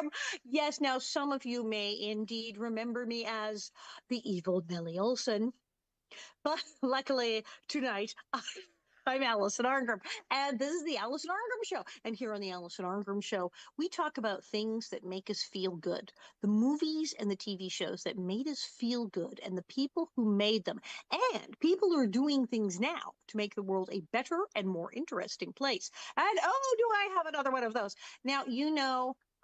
Arkham. Yes, now some of you may indeed remember me as the evil Nellie Olson, but luckily tonight I'm Alison Arngrim, and this is the Alison Arngrim Show. And here on the Alison Arngrim Show, we talk about things that make us feel good, the movies and the TV shows that made us feel good, and the people who made them, and people who are doing things now to make the world a better and more interesting place. And oh, do I have another one of those? Now,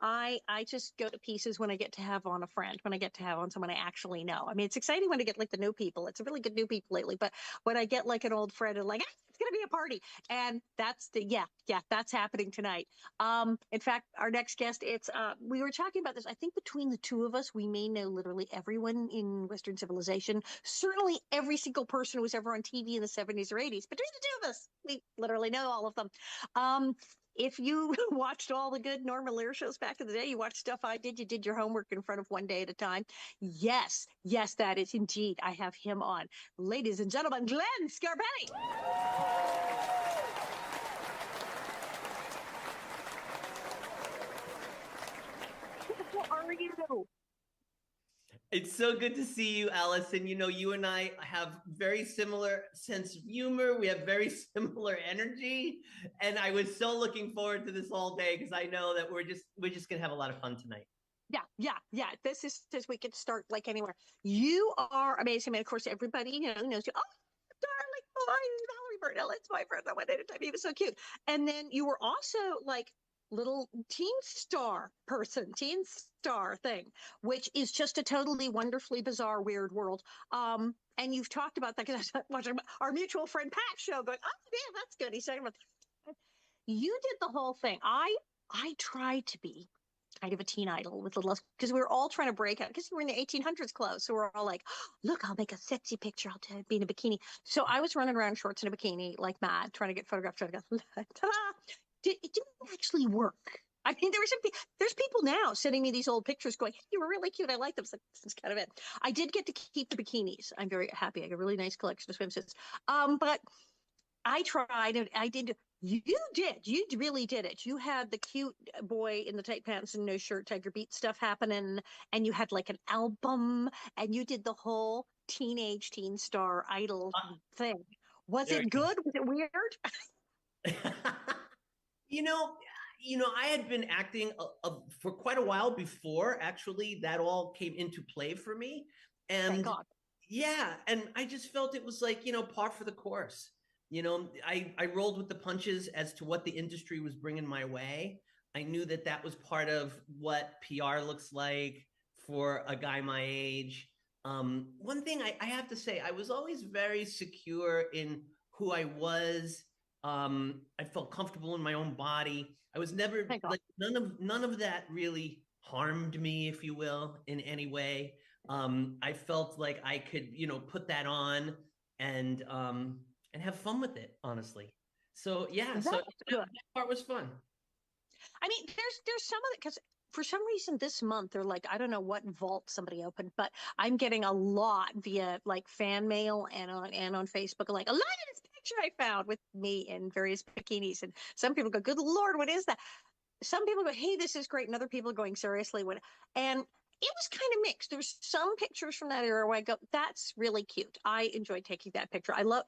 I just go to pieces when I get to have on a friend, when I get to have on someone I actually know. I mean, it's exciting when I get like the new people. It's a really good new people lately, but when I get like an old friend and like, "Ah, it's gonna be a party," and that's happening tonight. In fact, our next guest, it's we were talking about this. I think between the two of us, we may know literally everyone in Western civilization. Certainly every single person who was ever on TV in the 70s or 80s. Between the two of us, we literally know all of them. Um, if you watched all the good Norman Lear shows back in the day, you watched stuff I did, you did your homework in front of One Day at a Time. Yes, yes, that is indeed. I have him on. Ladies and gentlemen, Glenn Scarpelli. How are you? It's so good to see you, Alison. You know, you and I have very similar sense of humor. We have very similar energy, and I was so looking forward to this all day because I know that we're just gonna have a lot of fun tonight. Yeah. This is this we could start like anywhere. You are amazing. I mean, of course, everybody knows you. Oh, darling boy, Valerie Burnell. It's my friend. I went anytime. He was so cute. And then you were also like little teen star thing, which is just a totally wonderfully bizarre, weird world. And you've talked about that because I was watching our mutual friend Pat show, going, "Oh, yeah, that's good." He's talking about you did the whole thing. I tried to be kind of a teen idol with little us because we were all trying to break out because we were in the 1800s clothes. So we're all like, oh, look, I'll make a sexy picture. I'll be in a bikini. So I was running around shorts and a bikini like mad, trying to get photographed, trying to go, ta-da! It didn't actually work. I mean, there's people now sending me these old pictures going, hey, you were really cute. I like them. So this is kind of it. I did get to keep the bikinis. I'm very happy. I got a really nice collection of swimsuits. But I tried and I did. You did. You really did it. You had the cute boy in the tight pants and no shirt, Tiger Beat stuff happening, and you had like an album, and you did the whole teen star idol thing. Was There it we good? Was it weird? go. you know, I had been acting for quite a while before actually that all came into play for me, Thank and God. yeah, and I just felt it was like par for the course. I rolled with the punches as to what the industry was bringing my way. I knew that that was part of what PR looks like for a guy my age. One thing I have to say, I was always very secure in who I was. I felt comfortable in my own body. I was never Thank God. like none of that really harmed me, if you will, in any way. I felt like I could, put that on and have fun with it, honestly. So yeah, so That's good. that part was fun. I mean, there's some of it because for some reason this month they're like, I don't know what vault somebody opened, but I'm getting a lot via like fan mail and on Facebook, like a lot of this picture I found with me in various bikinis. And some people go, good Lord, what is that? Some people go, hey, this is great. And other people are going, seriously, what? And it was kind of mixed. There's some pictures from that era where I go, that's really cute. I enjoyed taking that picture. I love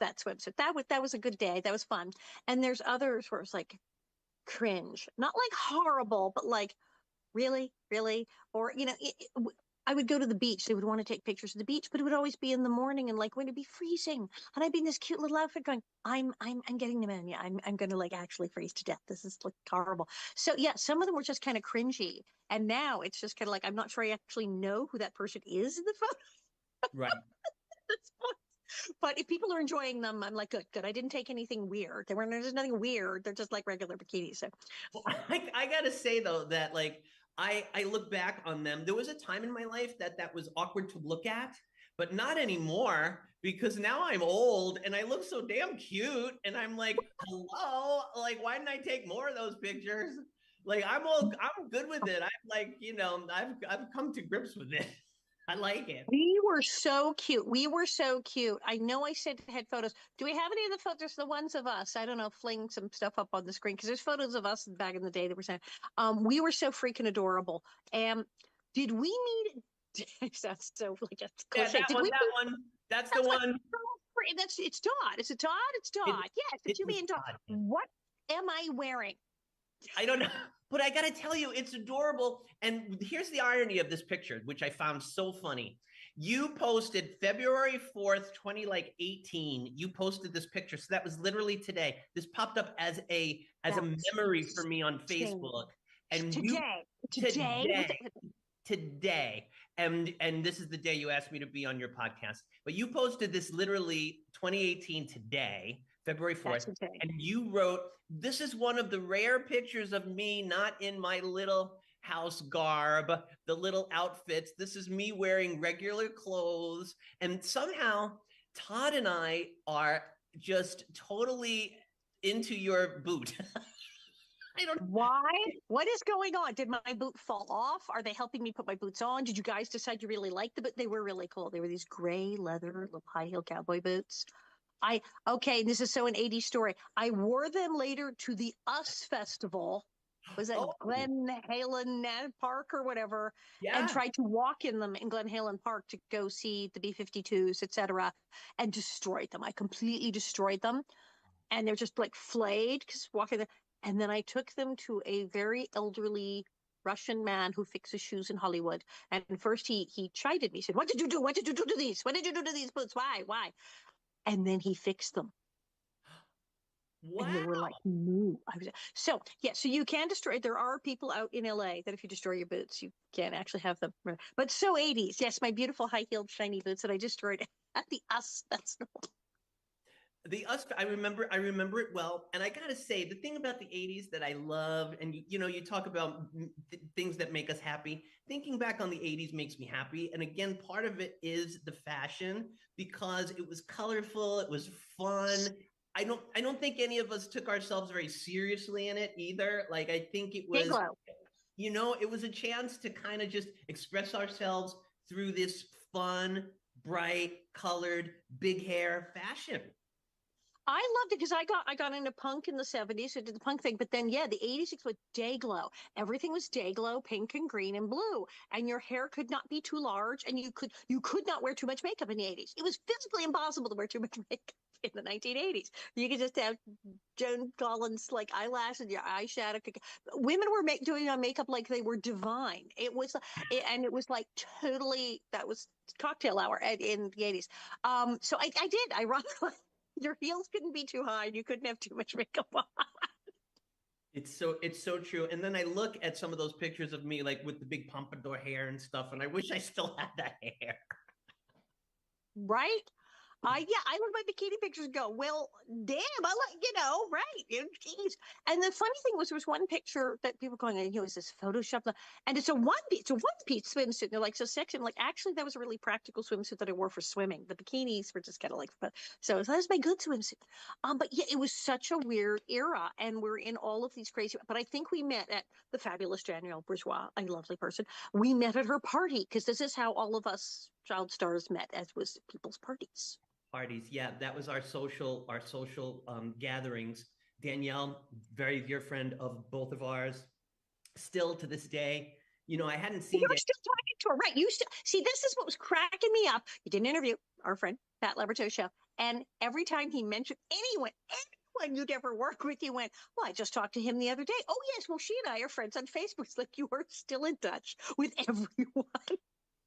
that swimsuit. That was a good day. That was fun. And there's others where it's like, cringe, not like horrible, but like really, or I would go to the beach. They would want to take pictures of the beach, but it would always be in the morning and like when it'd be freezing, and I'd be in this cute little outfit going, I'm getting pneumonia. I'm going to like actually freeze to death. This is like horrible. So yeah, some of them were just kind of cringy, and now it's just kind of like I'm not sure I actually know who that person is in the photo. Right. But if people are enjoying them, I'm like, good. I didn't take anything weird. There's nothing weird. They're just like regular bikinis. So Well, I gotta say though that like I look back on them. There was a time in my life that was awkward to look at, but not anymore because now I'm old and I look so damn cute. And I'm like, hello, like why didn't I take more of those pictures? Like I'm good with it. I'm like, I've come to grips with it. I like it. We were so cute. We were so cute. I know I said I had photos. Do we have any of the photos? The ones of us. I don't know, fling some stuff up on the screen because there's photos of us back in the day that were saying, we were so freaking adorable. And did we meet? That's so like a Yeah, cliche. Did we that meet? one. That's the That's like one. that's it's Todd. Is it Todd? It's It Todd. Yes, it it's you, was me, and Todd. Todd. What am I wearing? I don't know, but I got to tell you, it's adorable. And here's the irony of this picture, which I found so funny. You posted February 4th, 2018. You posted this picture, so that was literally today. This popped up as a That's memory for me on insane. Facebook, and you Today was today today and this is the day you asked me to be on your podcast, but you posted this literally 2018 today, February 4th, and you wrote, this is one of the rare pictures of me not in my little house garb, the little outfits. This is me wearing regular clothes. And somehow Todd and I are just totally into your boot. I don't. Why? What is going on? Did my boot fall off? Are they helping me put my boots on? Did you guys decide you really liked them? But they were really cool. They were these gray leather little high heel cowboy boots. I okay, this is so an 80s story. I wore them later to the US Festival. Was that Oh, Glen Helen Park or whatever? And yeah. tried to walk in them in Glen Helen Park to go see the B-52s, etc., and destroyed them. I completely destroyed them, and they're just like flayed because walking. And then I took them to a very elderly Russian man who fixes shoes in Hollywood. And first he chided me. He said, "What did you do? What did you do to these? What did you do to these boots? Why? Why?" And then he fixed them. And they Wow. were like new. So yeah, so you can destroy. There are people out in LA that if you destroy your boots, you can't actually have them. But so 80s, yes, my beautiful high heeled shiny boots that I destroyed at the US Festival. The us I remember it well, and I gotta say, the thing about the 80s that I love, and you talk about things that make us happy. Thinking back on the 80s makes me happy, and again, part of it is the fashion, because it was colorful, it was fun. I don't think any of us took ourselves very seriously in it either. Like, I think it Day was, glow. it was a chance to kind of just express ourselves through this fun, bright, colored, big hair fashion. I loved it because I got into punk in the 70s. I did the punk thing, but then yeah, the 80s was day glow. Everything was day glow, pink and green and blue, and your hair could not be too large, and you could not wear too much makeup in the 80s. It was physically impossible to wear too much makeup in the 1980s. You could just have Joan Collins like eyelash and your eyeshadow. Women were doing on makeup like they were divine. And it was like totally that was cocktail hour in the 80s. So I did. I run. Your heels couldn't be too high and you couldn't have too much makeup on. It's so true. And then I look at some of those pictures of me, like with the big pompadour hair and stuff, and I wish I still had that hair. Right? Yeah, I look at my bikini pictures and go, well, damn, I like, right. Geez. And the funny thing was there was one picture that people were going, is this Photoshop? And it's a one piece swimsuit. And they're like, so sexy. I'm like, actually, that was a really practical swimsuit that I wore for swimming. The bikinis were just kind of like, so that's my good swimsuit. But yeah, it was such a weird era. And we're in all of these crazy, but I think we met at the fabulous Danielle Bourgeois, a lovely person. We met at her party because this is how all of us child stars met, as was people's parties. Parties, yeah, that was our social gatherings. Danielle, very dear friend of both of ours, still to this day. I hadn't seen You're Dan. still talking to her, right? You still see. This is what was cracking me up. You did an interview our friend Pat Leberto show, and every time he mentioned anyone you'd ever work with, you went, "Well, I just talked to him the other day." Oh yes, well she and I are friends on Facebook. It's like you are still in touch with everyone.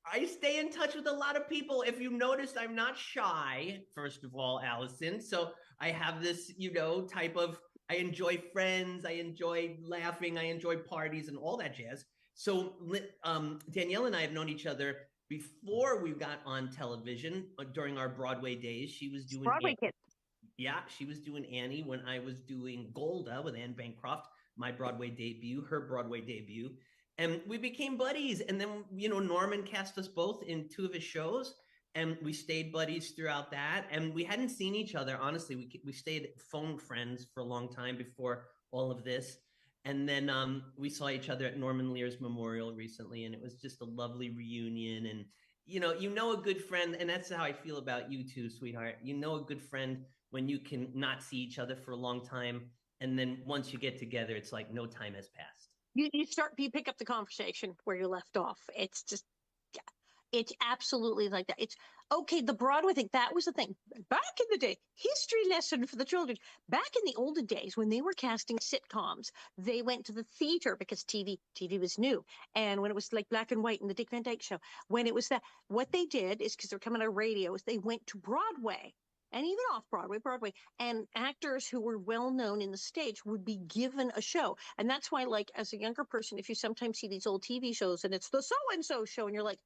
I stay in touch with a lot of people. If you noticed, I'm not shy, first of all, Alison. So I have this, type of, I enjoy friends, I enjoy laughing, I enjoy parties and all that jazz. So Danielle and I have known each other before we got on television during our Broadway days. She was doing Broadway kids. Yeah, she was doing Annie when I was doing Golda with Anne Bancroft, my Broadway debut, her Broadway debut. And we became buddies. And then, Norman cast us both in two of his shows. And we stayed buddies throughout that. And we hadn't seen each other, honestly. We stayed phone friends for a long time before all of this. And then we saw each other at Norman Lear's memorial recently. And it was just a lovely reunion. you know a good friend, and that's how I feel about you too, sweetheart. You know a good friend when you can not see each other for a long time, and then once you get together, it's like no time has passed. You pick up the conversation where you left off. It's just, yeah, it's absolutely like that. It's okay. The Broadway thing, that was the thing. Back in the day, history lesson for the children. Back in the olden days, when they were casting sitcoms, they went to the theater because TV was new. And when it was like black and white in the Dick Van Dyke Show, when it was that, what they did is because they're coming out of radio, is they went to Broadway and even off Broadway, and actors who were well known in the stage would be given a show. And that's why, like, as a younger person, if you sometimes see these old TV shows and it's the so and so show, and you're like,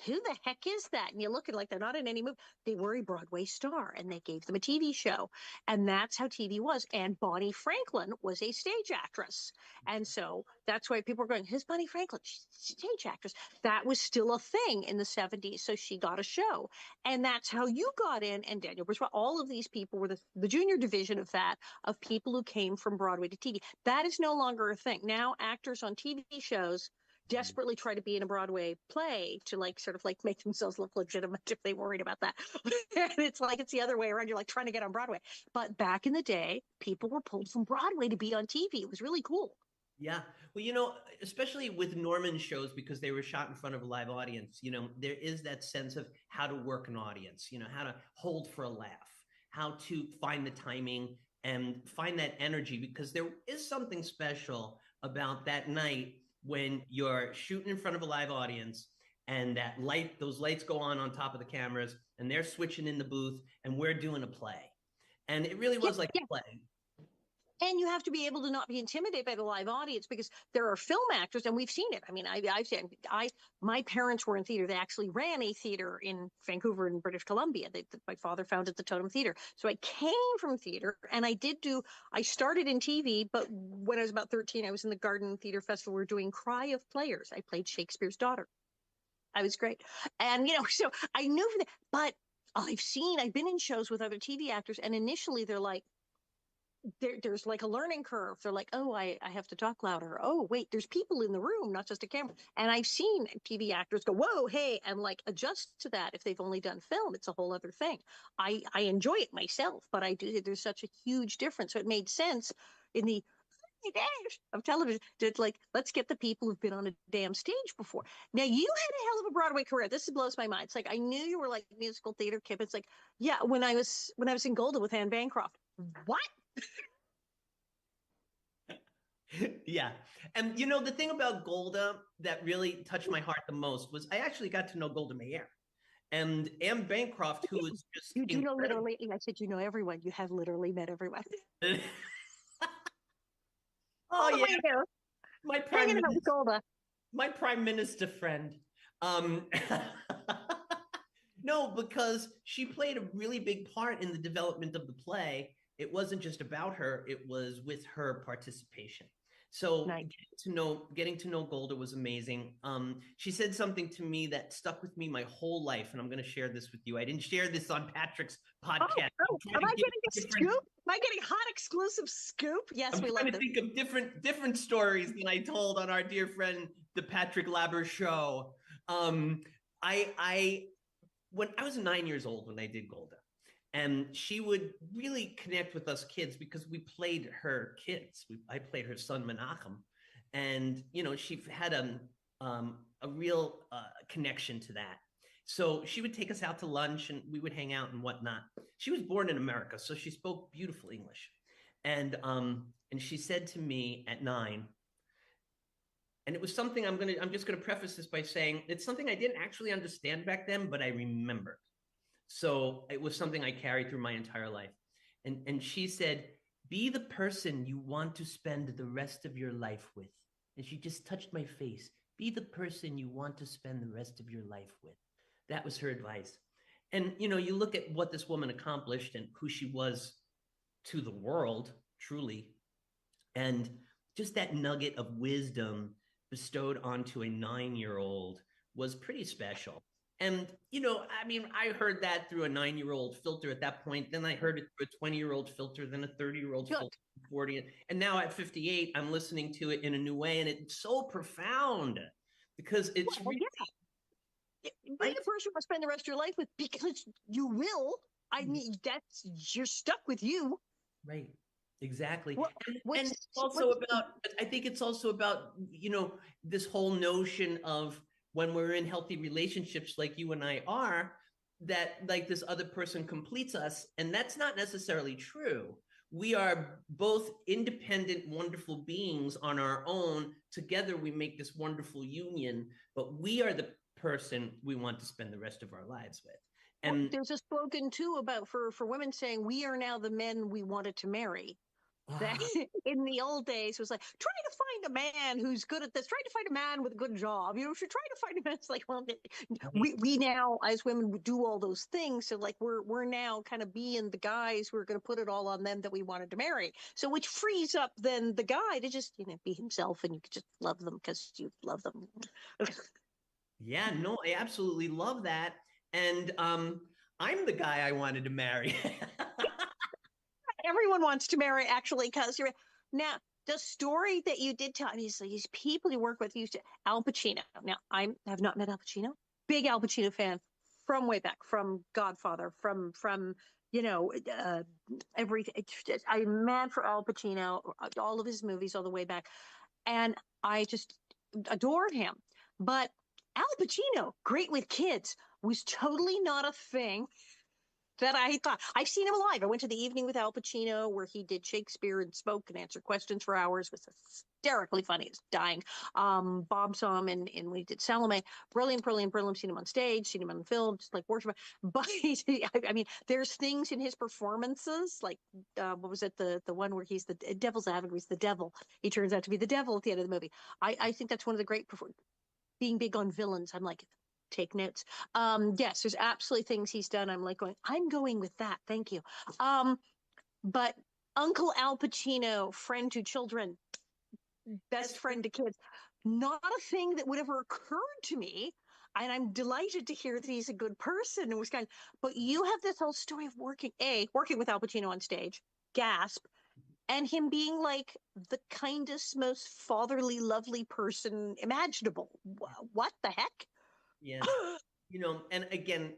who the heck is that? And you look at like they're not in any movie. They were a Broadway star and they gave them a TV show. And that's how TV was. And Bonnie Franklin was a stage actress. And so that's why people are going, who's Bonnie Franklin? She's a stage actress. That was still a thing in the 70s. So she got a show. And that's how you got in. And Daniel Bruce, all of these people were the junior division of that, of people who came from Broadway to TV. That is no longer a thing. Now actors on TV shows desperately try to be in a Broadway play to like sort of like make themselves look legitimate if they worried about that. And it's like it's the other way around. You're like trying to get on Broadway. But back in the day, people were pulled from Broadway to be on TV. It was really cool. Yeah. Well, especially with Norman shows, because they were shot in front of a live audience, there is that sense of how to work an audience, how to hold for a laugh, how to find the timing and find that energy, because there is something special about that night when you're shooting in front of a live audience and those lights go on top of the cameras and they're switching in the booth and we're doing a play. And it really was like a play. And you have to be able to not be intimidated by the live audience, because there are film actors, and we've seen it. I mean, I've seen, my parents were in theater. They actually ran a theater in Vancouver in British Columbia. My father founded the Totem Theater. So I came from theater, and I started in TV, but when I was about 13, I was in the Garden Theater Festival. We were doing Cry of Players. I played Shakespeare's daughter. I was great. And, so I knew that, but I've been in shows with other TV actors, and initially they're like, there's like a learning curve. They're like, oh, I have to talk louder. Oh, wait, there's people in the room, not just a camera. And I've seen TV actors go, whoa, hey, and like adjust to that. If they've only done film, it's a whole other thing. I enjoy it myself, but there's such a huge difference. So it made sense in the days of television to like, let's get the people who've been on a damn stage before. Now, you had a hell of a Broadway career. This blows my mind. It's like, I knew you were like musical theater kid. It's like, yeah, when I was in Golda with Anne Bancroft. What? Yeah. And the thing about Golda that really touched my heart the most was I actually got to know Golda Meir and Anne Bancroft, who was just you know literally. I said you know everyone. You have literally met everyone. Oh yeah, my prime minister friend. No, because she played a really big part in the development of the play. It wasn't just about her; it was with her participation. So nice. getting to know Golda was amazing. She said something to me that stuck with me my whole life, and I'm going to share this with you. I didn't share this on Patrick's podcast. Am I getting a scoop? Am I getting hot exclusive scoop? Yes, we love it. I'm trying to think of different stories than I told on our dear friend the Patrick Labber show. When I was 9 years old when I did Golda. And she would really connect with us kids because we played her kids. I played her son, Menachem. And, she had a real connection to that. So she would take us out to lunch and we would hang out and whatnot. She was born in America, so she spoke beautiful English. And she said to me at 9, and it was something I'm just gonna preface this by saying it's something I didn't actually understand back then, but I remembered. So it was something I carried through my entire life. And she said, be the person you want to spend the rest of your life with. And she just touched my face. Be the person you want to spend the rest of your life with. That was her advice. And, you look at what this woman accomplished and who she was to the world, truly. And just that nugget of wisdom bestowed onto a 9-year-old was pretty special. And, I heard that through a 9-year-old filter at that point. Then I heard it through a 20-year-old filter, then a 30-year-old filter, 40. And now at 58, I'm listening to it in a new way. And it's so profound because it's really, Being right? a person you want to spend the rest of your life with, because you will. I mean, that's, you're stuck with you. Right. Exactly. What And what's it's also what's about, I think it's also about, this whole notion of when we're in healthy relationships like you and I are, that like this other person completes us. And that's not necessarily true. We are both independent, wonderful beings on our own. Together, we make this wonderful union, but we are the person we want to spend the rest of our lives with. Well, And there's a slogan too about for women saying we are now the men we wanted to marry. That ah, in the old days was like, try to find a man who's good at this, try to find a man with a good job, you should try to find a man. It's like, well, right. we now as women do all those things, so like we're now kind of being the guys who are going to put it all on them that we wanted to marry, so which frees up then the guy to just be himself, and you could just love them because you love them. Yeah, no, I absolutely love that. And I'm the guy I wanted to marry. Everyone wants to marry, actually, because you're now the story that you did tell. I mean, so these people you work with used to Al Pacino. Now, I have not met Al Pacino. Big Al Pacino fan from way back, from Godfather, from you know everything. I'm mad for Al Pacino, all of his movies, all the way back, and I just adored him. But Al Pacino, great with kids, was totally not a thing that I thought. I've seen him live. I went to the evening with Al Pacino where he did Shakespeare and spoke and answered questions for hours. It was hysterically funny. It's dying. Bob saw him in when he did Salome. Brilliant, brilliant, brilliant. Seen him on stage, seen him on film, just like worship. But I mean, there's things in his performances, like what was it, the one where he's the devil's advocate, he's the devil. He turns out to be the devil at the end of the movie. I think that's one of the great being big on villains. I'm like, take notes. Yes, there's absolutely things he's done. I'm going with that. Thank you. But Uncle Al Pacino, friend to children, best Yes, friend to kids, not a thing that would ever occur to me. And I'm delighted to hear that he's a good person and was kind. But you have this whole story of working with Al Pacino on stage, gasp, and him being like the kindest, most fatherly, lovely person imaginable. What the heck? yes. And again,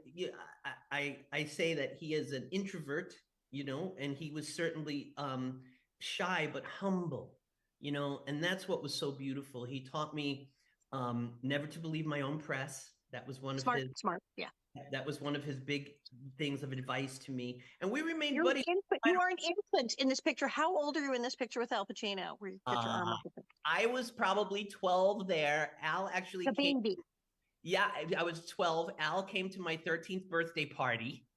I say that he is an introvert, and he was certainly shy but humble, and that's what was so beautiful. He taught me never to believe my own press. That was one of Smart, his smart. Yeah. that was one of his big things of advice to me. And we remained You're an buddies. infant. You are an infant in this picture. How old are you in this picture with Al Pacino? Where you got your Uh, arm up? I was probably 12 there. Al actually The came. baby. Yeah, I was 12. Al came to my 13th birthday party,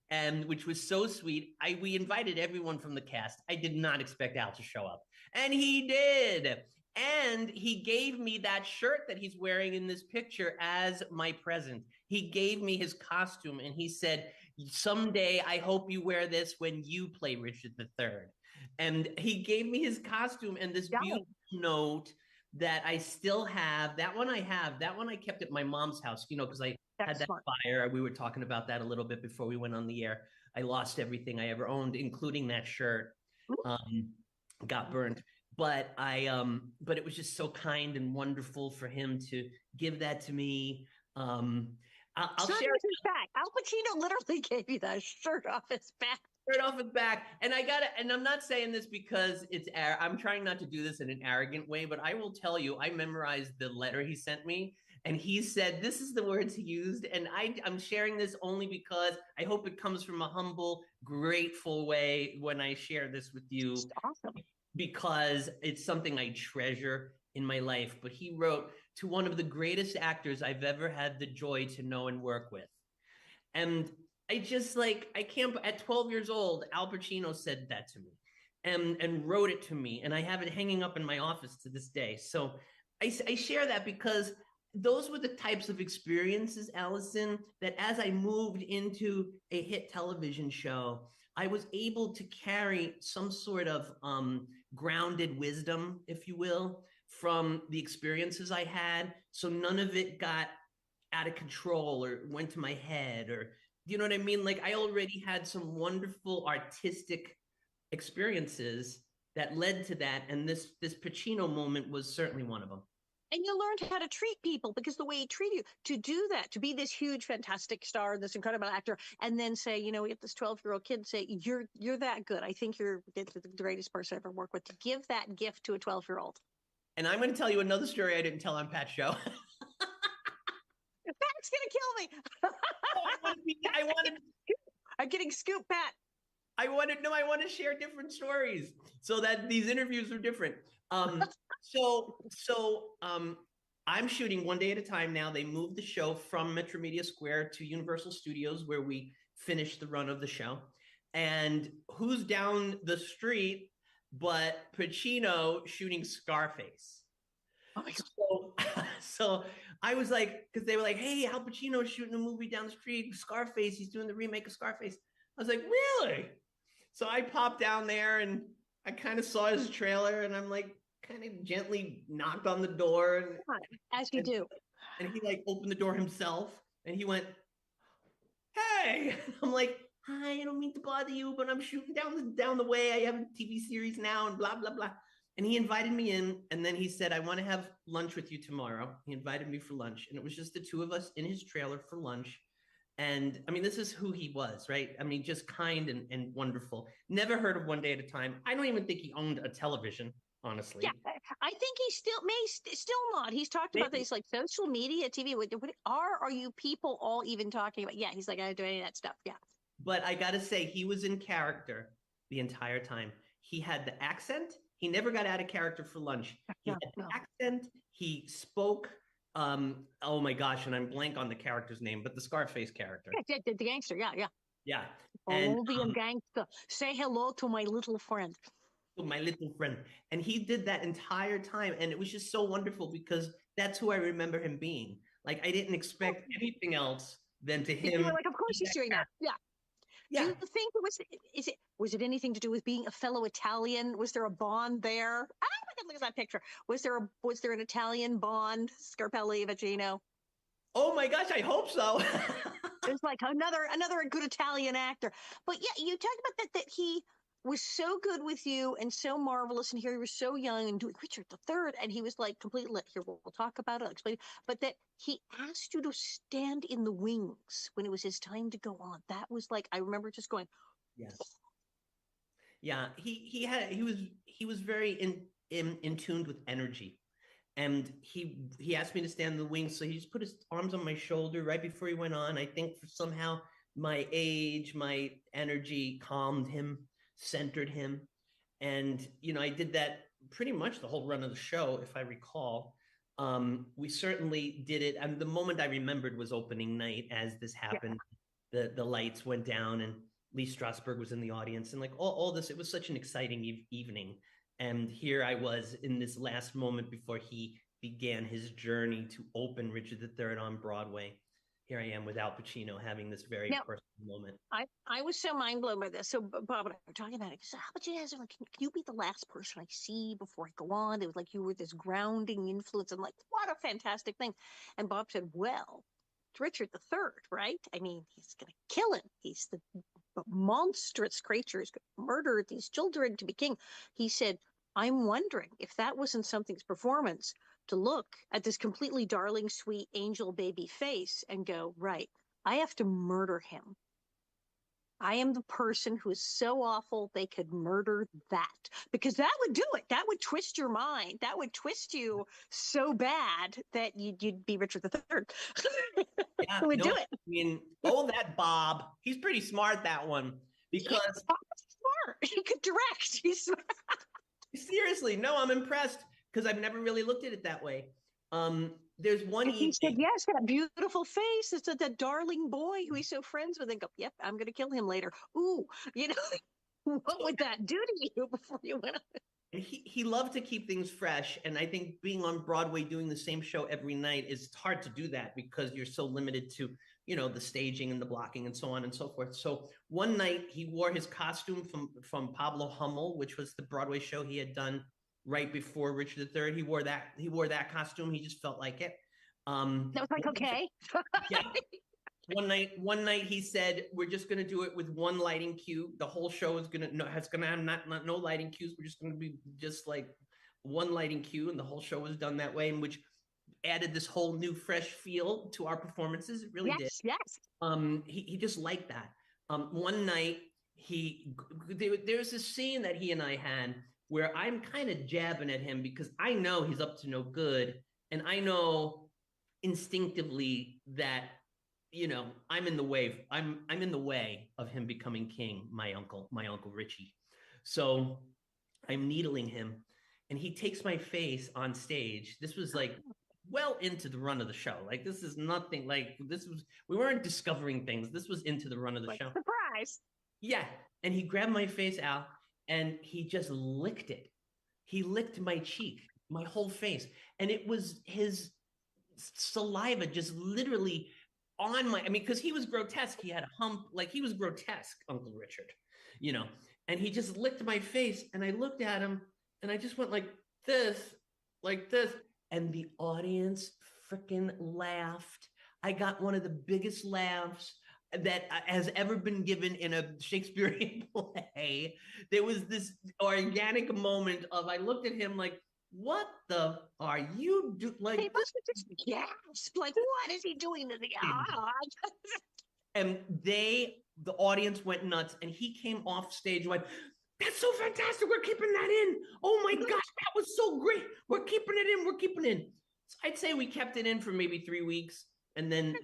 and which was so sweet. We invited everyone from the cast. I did not expect Al to show up, and he did. And he gave me that shirt that he's wearing in this picture as my present. He gave me his costume, and he said, "Someday, I hope you wear this when you play Richard III." And he gave me his costume and this Young. beautiful note that I still have. That one I have. That one I kept at my mom's house, because I had That's that smart. fire. We were talking about that a little bit before we went on the air. I lost everything I ever owned, including that shirt. Um, got burnt. But it was just so kind and wonderful for him to give that to me. I'll Shirt share off his back. Al Pacino literally gave you that shirt off his back. it off his back. And I got it. And I'm not saying this because I'm trying not to do this in an arrogant way, but I will tell you, I memorized the letter he sent me. And he said, this is the words he used. And I'm sharing this only because I hope it comes from a humble, grateful way when I share this with you, Just awesome. because it's something I treasure in my life. But he wrote, to one of the greatest actors I've ever had the joy to know and work with. And I just I can't, at 12 years old, Al Pacino said that to me and wrote it to me. And I have it hanging up in my office to this day. So I share that because those were the types of experiences, Alison, that as I moved into a hit television show, I was able to carry some sort of grounded wisdom, if you will, from the experiences I had. So none of it got out of control or went to my head, or you know what I mean? Like I already had some wonderful artistic experiences that led to that. And this Pacino moment was certainly one of them. And you learned how to treat people because the way he treated you, to do that, to be this huge, fantastic star, this incredible actor, and then say, you know, we get this 12-year-old kid say, you're that good. I think you're the greatest person I ever worked with. To give that gift to a 12-year-old. And I'm going to tell you another story I didn't tell on Pat's show. Pat's gonna kill me. I wanted I'm getting scooped, Pat. I want to share different stories so that these interviews are different. So I'm shooting one day at a time now. They moved the show from Metro Media Square to Universal Studios, where we finished the run of the show. And who's down the street but Pacino shooting Scarface? Oh my God. So I was like, because they were like, hey, Al Pacino's shooting a movie down the street, Scarface. He's doing the remake of Scarface. I was like, really? So I popped down there and I kind of saw his trailer and I'm like, kind of gently knocked on the door. And, as you do. And he like opened the door himself and he went, hey. I'm like, hi, I don't mean to bother you, but I'm shooting down the way. I have a TV series now and blah, blah, blah. And he invited me in. And then he said, I want to have lunch with you tomorrow. He invited me for lunch. And it was just the two of us in his trailer for lunch. And I mean, this is who he was, right? I mean, just kind and wonderful. Never heard of One Day at a Time. I don't even think he owned a television, honestly. Yeah, I think he still not. He's talked about things like social media, TV. What are you people all even talking about? Yeah, he's like, I don't do any of that stuff. Yeah. But I got to say, he was in character the entire time. He had the accent. He never got out of character for lunch. He had the accent. He spoke. Oh my gosh, and I'm blank on the character's name, but the Scarface character. Yeah, the gangster. Yeah. Yeah. And gangster. Say hello to my little friend. My little friend. And he did that entire time. And it was just so wonderful because that's who I remember him being. Like, I didn't expect anything else than to him. Like, of course he's doing that. Yeah. Do you think was it anything to do with being a fellow Italian? Was there a bond there? Oh my God, look at that picture. Was there an Italian bond, Scarpelli, Pacino? Oh my gosh, I hope so. There's like another good Italian actor. But yeah, you talked about that he was so good with you and so marvelous, and here he was so young and doing Richard III, and he was like completely, here, we'll talk about it, I'll explain, but that he asked you to stand in the wings when it was his time to go on. That was like, I remember just going, yes. Yeah, he was very in tuned with energy. And he asked me to stand in the wings, so he just put his arms on my shoulder right before he went on. I think somehow my age, my energy calmed him, centered him. And, you know, I did that pretty much the whole run of the show, if I recall. We certainly did it. And the moment I remembered was opening night as this happened. Yeah. The lights went down and Lee Strasberg was in the audience. And like all this, it was such an exciting evening. And here I was in this last moment before he began his journey to open Richard III on Broadway. Here I am with Al Pacino having this very personal moment. I was so mind blown by this. So Bob and I were talking about it. So Al Pacino has like, can you be the last person I see before I go on? It was like you were this grounding influence. I'm like, what a fantastic thing. And Bob said, well, it's Richard III, right? I mean, he's going to kill him. He's the monstrous creature who's going to murder these children to be king. He said, I'm wondering if that wasn't something's performance to look at this completely darling, sweet angel baby face and go, right, I have to murder him. I am the person who is so awful they could murder that. Because that would do it. That would twist your mind. That would twist you so bad that you'd be Richard III. Yeah, would do it. I mean, that Bob. He's pretty smart, that one. Because smart. He could direct. He's smart. Seriously, no, I'm impressed because I've never really looked at it that way. There's one evening. He said, yes, that beautiful face. It's that darling boy who he's so friends with. And go, yep, I'm going to kill him later. Ooh, you know, what would that do to you before you went on? He loved to keep things fresh. And I think being on Broadway doing the same show every night is hard to do that because you're so limited to, you know, the staging and the blocking and so on and so forth. So one night he wore his costume from Pablo Hummel, which was the Broadway show he had done right before Richard III. He wore that costume. He just felt like it. That was like, okay. Yeah. One night he said, we're just going to do it with one lighting cue. The whole show is going to have no lighting cues. We're just going to be just like one lighting cue. And the whole show was done that way, in which added this whole new fresh feel to our performances. It really did. Yes, yes. He just liked that. One night there's this scene that he and I had where I'm kind of jabbing at him because I know he's up to no good, and I know instinctively that I'm in the way. I'm in the way of him becoming king. My uncle Richie. So I'm needling him, and he takes my face on stage. This was like well into the run of the show. Like this is nothing like this was. We weren't discovering things. This was into the run of the Like, show. surprise. Yeah, and he grabbed my face, Al, and he just licked it. He licked my cheek, my whole face, and it was his saliva just literally on my. I mean, because he was grotesque. He had a hump, like he was grotesque, Uncle Richard, you know. And he just licked my face, and I looked at him, and I just went this, like this, and the audience freaking laughed. I got one of the biggest laughs that has ever been given in a Shakespearean play. There was this organic moment of I looked at him like, what the are you do like He must have just gasped. Like, what is he doing to the and the audience went nuts, and he came off stage and went, that's so fantastic, we're keeping that in, oh my gosh, that was so great, we're keeping it in, we're keeping it in. So I'd say we kept it in for maybe 3 weeks, and then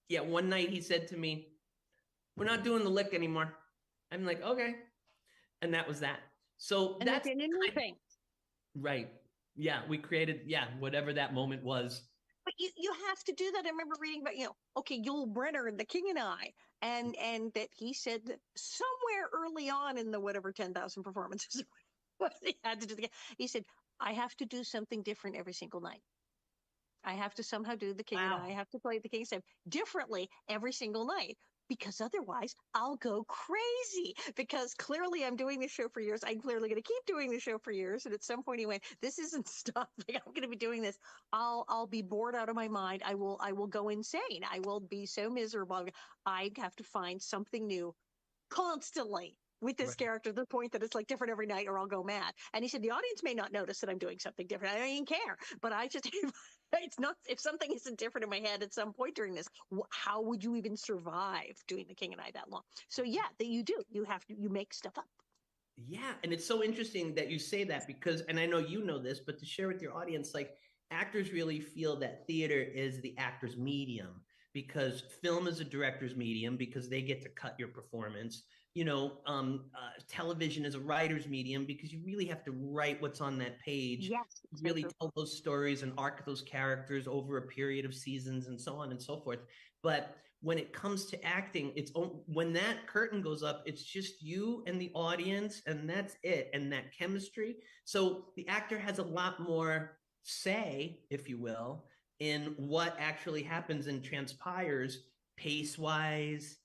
one night he said to me, we're not doing the lick anymore. I'm like, okay. And that was that. So and that's a new thing. right. Yeah, we created, whatever that moment was. But you have to do that. I remember reading about, okay, Yul Brynner and The King and I, and that he said that somewhere early on in the whatever 10,000 performances what he had to do, he said, I have to do something different every single night. I have to somehow do The King and I have to play The King's Save differently every single night, because otherwise I'll go crazy, because clearly I'm doing this show for years. I'm clearly going to keep doing the show for years. And at some point he went, this isn't stopping. I'm going to be doing this. I'll be bored out of my mind. I will go insane. I will be so miserable. I have to find something new constantly with this character, to the point that it's like different every night or I'll go mad. And he said, the audience may not notice that I'm doing something different. I don't even care. But I just, it's not, if something isn't different in my head at some point during this, how would you even survive doing The King and I that long? So yeah, that you do. You make stuff up. Yeah. And it's so interesting that you say that because, and I know you know this, but to share with your audience, like actors really feel that theater is the actor's medium, because film is a director's medium because they get to cut your performance. Television is a writer's medium because you really have to write what's on that page. Yes, really tell those stories and arc those characters over a period of seasons and so on and so forth. But when it comes to acting, it's when that curtain goes up, it's just you and the audience, and that's it, and that chemistry. So the actor has a lot more say, if you will, in what actually happens and transpires pace wise,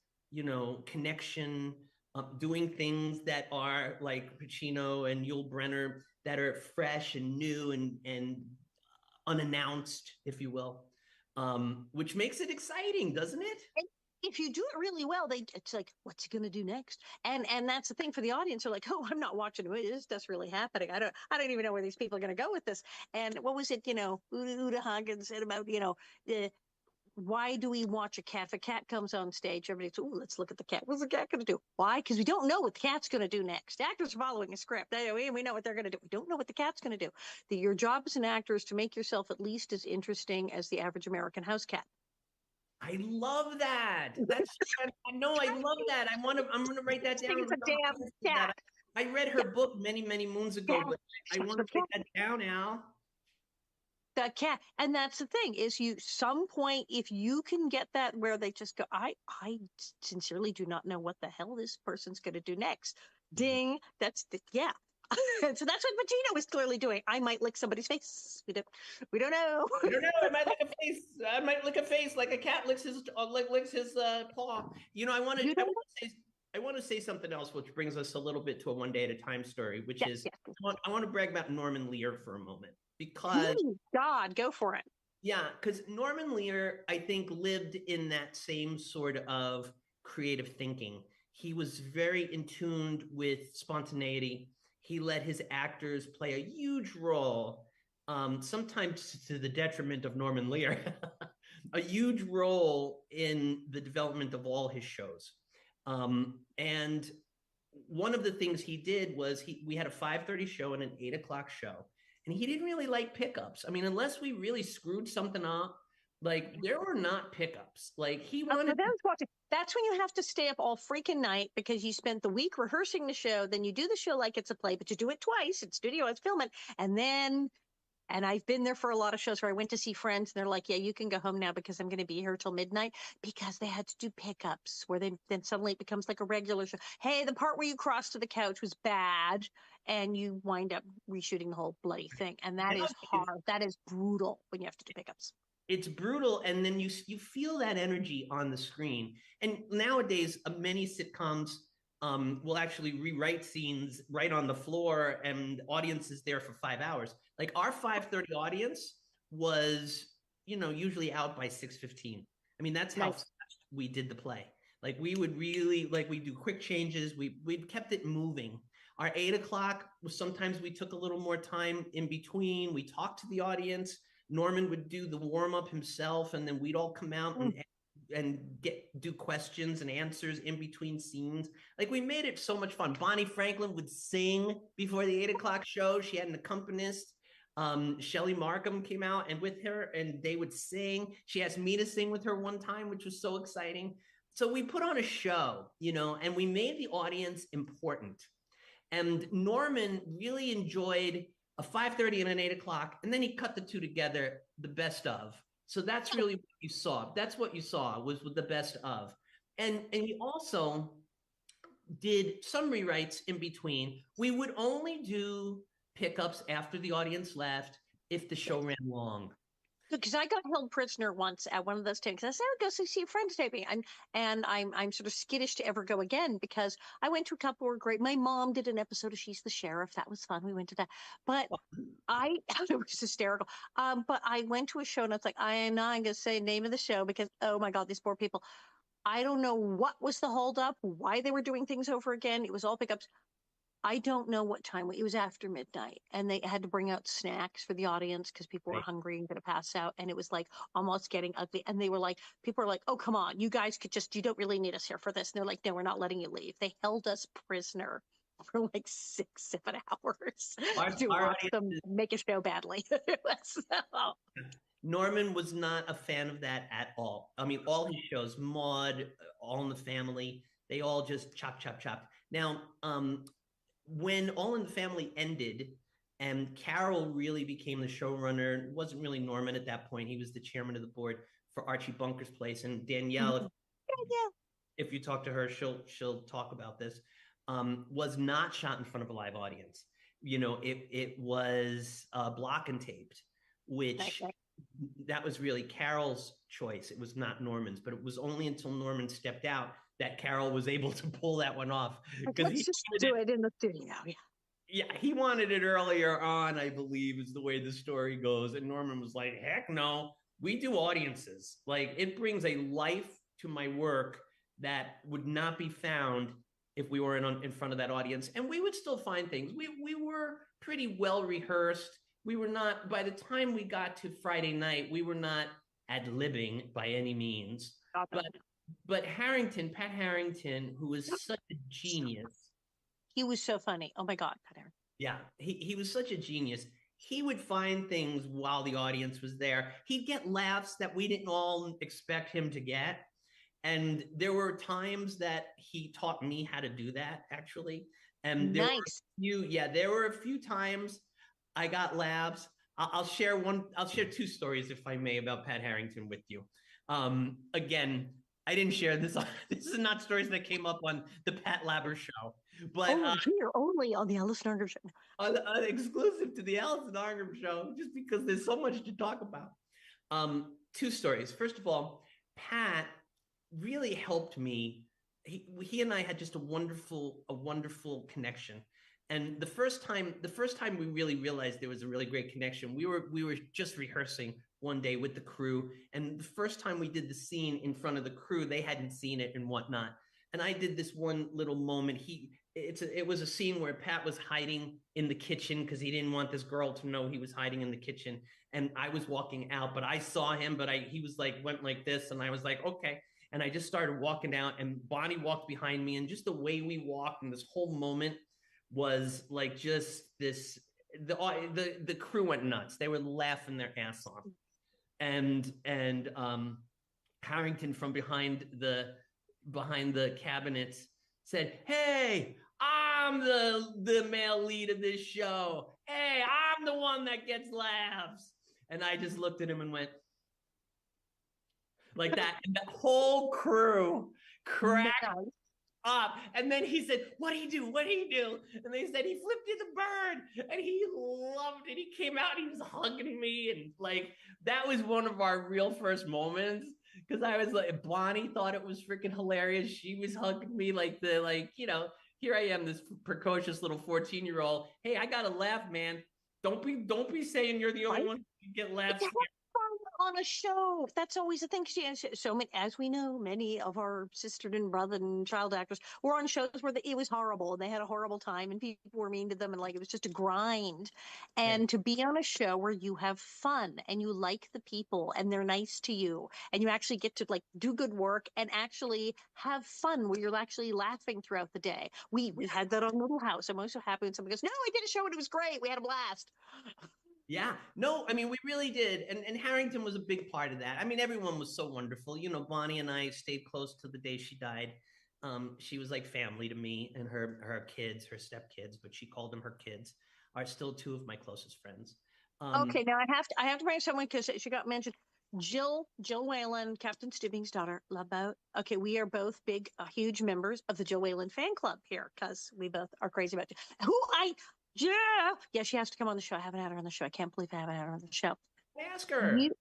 connection, doing things that are like Pacino and Yul Brynner that are fresh and new and unannounced, if you will, which makes it exciting, doesn't it? If you do it really well, it's like, what's he going to do next? And that's the thing for the audience. They're like, oh, I'm not watching it. Is this really happening? I don't even know where these people are going to go with this. And what was it? Uta Hagen said about, why do we watch a cat? If a cat comes on stage, everybody's, oh, let's look at the cat. What's the cat going to do? Why? Because we don't know what the cat's going to do next. Actors are following a script. We know what they're going to do. We don't know what the cat's going to do. Your job as an actor is to make yourself at least as interesting as the average American house cat. I love that. That's I know I love that. I'm gonna write that down. It's a damn cat. I read her book many moons ago, but I want to write that down, Al. The cat. And that's the thing, is some point, if you can get that where they just go, I sincerely do not know what the hell this person's going to do next. Ding. Yeah. So that's what Pacino was clearly doing. I might lick somebody's face. We don't know. I don't know. I might lick a face. I might lick a face like a cat licks his paw. I want to say something else, which brings us a little bit to a one day at a time story, which is I want to brag about Norman Lear for a moment, because God, go for it. Yeah, because Norman Lear, I think, lived in that same sort of creative thinking. He was very in tune with spontaneity. He let his actors play a huge role sometimes to the detriment of Norman Lear, a huge role in the development of all his shows. And one of the things he did was we had a 5:30 show and an 8 o'clock show, and he didn't really like pickups. I mean, unless we really screwed something up, like there were not pickups. Like he wanted. That's when you have to stay up all freaking night because you spent the week rehearsing the show. Then you do the show like it's a play, but you do it twice. It's studio, it's filming, and then. And I've been there for a lot of shows where I went to see friends and they're like, yeah, you can go home now because I'm going to be here till midnight because they had to do pickups where then suddenly it becomes like a regular show. Hey, the part where you crossed to the couch was bad and you wind up reshooting the whole bloody thing. And that is hard. That is brutal when you have to do pickups. It's brutal, and then you feel that energy on the screen. And nowadays, many sitcoms will actually rewrite scenes right on the floor, and audience is there for 5 hours. Like our 5:30 audience was, usually out by 6:15. I mean, that's how fast we did the play. Like we would really we do quick changes. We'd kept it moving. Our 8 o'clock was sometimes we took a little more time in between. We talked to the audience. Norman would do the warm up himself, and then we'd all come out and do questions and answers in between scenes. Like we made it so much fun. Bonnie Franklin would sing before the 8 o'clock show. She had an accompanist. Shelley Markham came out and with her, and they would sing. She asked me to sing with her one time, which was so exciting. So we put on a show, and we made the audience important. And Norman really enjoyed a 5:30 and an 8 o'clock, and then he cut the two together, the best of. So that's really what you saw. That's what you saw was with the best of. And he also did some rewrites in between. We would only do pickups after the audience left if the show ran long. Because I got held prisoner once at one of those things. I said, I go see a friend taping. I'm sort of skittish to ever go again because I went to a couple were great. My mom did an episode of She's the Sheriff. That was fun. We went to that. But it was hysterical. But I went to a show and it's like, I'm not going to say the name of the show because, oh my God, these poor people. I don't know what was the holdup, why they were doing things over again. It was all pickups. I don't know what time. It was after midnight, and they had to bring out snacks for the audience because people were hungry and going to pass out. And it was like almost getting ugly. And they were like, people were like, "Oh, come on, you guys you don't really need us here for this." And they're like, "No, we're not letting you leave." They held us prisoner for like 6-7 hours to watch them make a show badly. Norman was not a fan of that at all. I mean, all his shows, Maude, All in the Family, they all just chop. Now, when All in the Family ended and Carol really became the showrunner, it wasn't really Norman at that point. He was the chairman of the board for Archie Bunker's Place. And Danielle, if you talk to her, she'll talk about this, was not shot in front of a live audience. It was block and taped, which that was really Carol's choice. It was not Norman's, but it was only until Norman stepped out that Carol was able to pull that one off. Let's just do it in the studio. Yeah, he wanted it earlier on, I believe, is the way the story goes. And Norman was like, heck no, we do audiences. Like, it brings a life to my work that would not be found if we were in front of that audience. And we would still find things. We were pretty well rehearsed. We were not, by the time we got to Friday night, we were not ad-libbing by any means. But Pat Harrington, who was such a genius. He was so funny. Oh my God, Pat Harrington. Yeah, he was such a genius. He would find things while the audience was there. He'd get laughs that we didn't all expect him to get. And there were times that he taught me how to do that, actually. And there were a few times I got laughs. I'll share two stories, if I may, about Pat Harrington with you. Again, I didn't share this. This is not stories that came up on the Pat Labber show, but here only on the Alison Arngrim show, exclusive to the Alison Arngrim show, just because there's so much to talk about. Two stories. First of all, Pat really helped me. He and I had just a wonderful connection. And the first time we really realized there was a really great connection, we were just rehearsing one day with the crew. And the first time we did the scene in front of the crew, they hadn't seen it and whatnot. And I did this one little moment. it was a scene where Pat was hiding in the kitchen because he didn't want this girl to know he was hiding in the kitchen. And I was walking out, but I saw him, but he was like, went like this. And I was like, okay. And I just started walking out, and Bonnie walked behind me. And just the way we walked and this whole moment was like just this, the crew went nuts. They were laughing their ass off. And Harrington from behind the cabinets said, "Hey, I'm the male lead of this show. Hey, I'm the one that gets laughs." And I just looked at him and went like that. And the whole crew cracked up. And then he said, "What do you do? What do you do?" And they said, "He flipped you the bird." And he loved it. He came out, he was hugging me. And like, that was one of our real first moments. Because I was like, Bonnie thought it was freaking hilarious. She was hugging me like here I am, this precocious little 14-year-old. Hey, I gotta laugh, man. Don't be saying you're the only one who can get laughs. On a show. That's always the thing. So many, as we know, many of our sister and brother and child actors were on shows where it was horrible and they had a horrible time and people were mean to them and like it was just a grind. And Right. to be on a show where you have fun and you like the people and they're nice to you and you actually get to like do good work and actually have fun where you're actually laughing throughout the day. We had that on Little House. I'm always so happy when somebody goes, "No, I did a show and it was great. We had a blast." Yeah, no, I mean, we really did. And Harrington was a big part of that. I mean, everyone was so wonderful. Bonnie and I stayed close to the day she died. She was like family to me, and her kids, her stepkids, but she called them her kids, are still two of my closest friends. Okay, now I have to bring someone because she got mentioned. Jill Whalen, Captain Stibbing's daughter, Love Boat. Okay, we are both big, huge members of the Jill Whalen fan club here because we both are crazy about yeah, she has to come on the show. I haven't had her on the show. I can't believe I haven't had her on the show. Ask her. You,